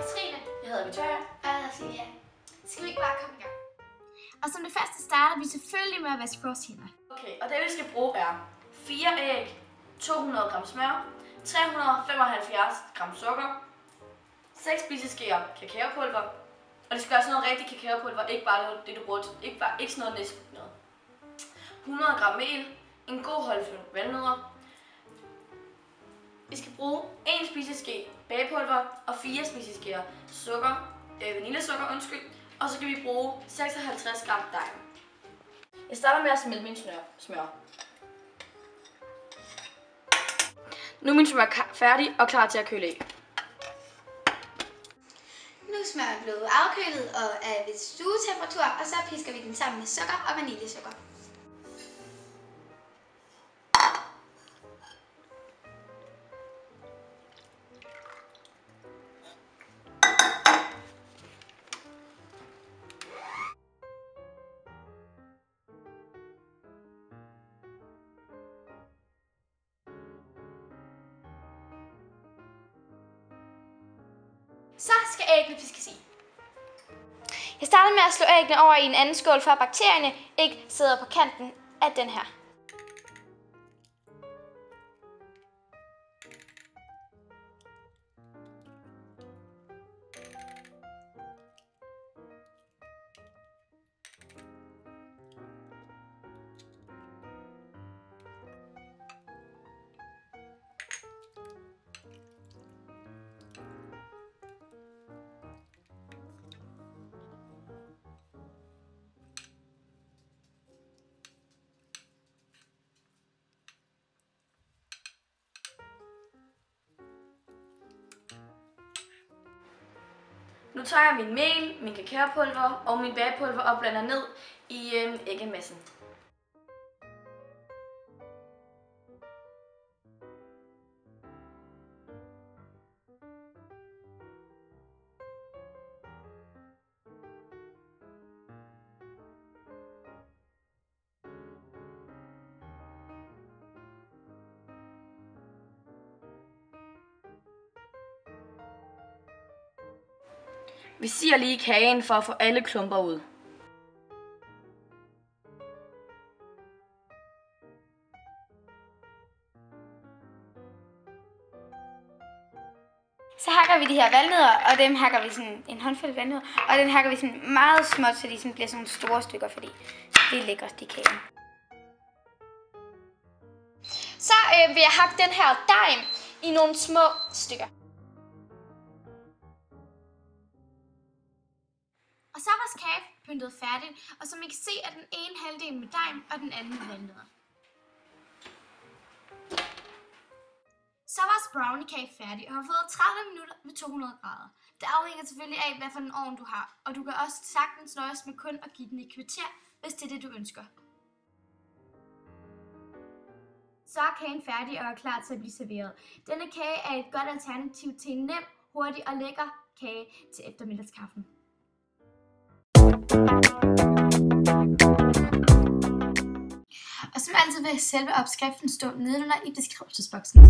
Katrine. Jeg hedder Victoria. Og jeg hedder Silja. Skal vi ikke bare komme i gang? Og som det første starter vi selvfølgelig med at vaske vores hænder. Okay, og det vi skal bruge er 4 æg, 200 gram smør, 375 gram sukker, 6 spiseskeer kakaopulver, og det skal være sådan noget rigtig kakaopulver, ikke bare det du bruger, ikke sådan noget næsten noget. 100 gram mel, en god håndfuld valnødder. Vi skal bruge 1 spiseske bagepulver og 4 spiseskeer sukker, vanillesukker, og så skal vi bruge 56 gram dej. Jeg starter med at smelte min smør. Nu er min smør færdig og klar til at køle af. Nu er smøren blevet afkølet og er ved stuetemperatur, og så pisker vi den sammen med sukker og vaniljesukker. Så skal æggene piskes i. Jeg starter med at slå æggene over i en anden skål, for at bakterierne ikke sidder på kanten af den her. Nu tager jeg min mel, min kakaopulver og min bagepulver og blander ned i æggemassen. Vi sier lige kagen for at få alle klumper ud. Så hakker vi de her valnødder, og dem hakker vi sådan en håndfuld valnødder, og den hakker vi sådan meget småt, så de sådan bliver sådan store stykker, fordi det er lækkert i kagen. Så vil jeg hakke den her dej i nogle små stykker. Og så er vores kage pyntet færdigt, og som I kan se er den ene halvdel med dej og den anden med valnødder. Så er vores brownie-kage færdig og har fået 30 minutter ved 200 grader. Det afhænger selvfølgelig af, hvad for en ovn du har, og du kan også sagtens nøjes med kun at give den et kvarter, hvis det er det, du ønsker. Så er kagen færdig og er klar til at blive serveret. Denne kage er et godt alternativ til en nem, hurtig og lækker kage til eftermiddagskaffen. Og som altid vil selve opskriften stå nedenunder i beskrivelsesboksen.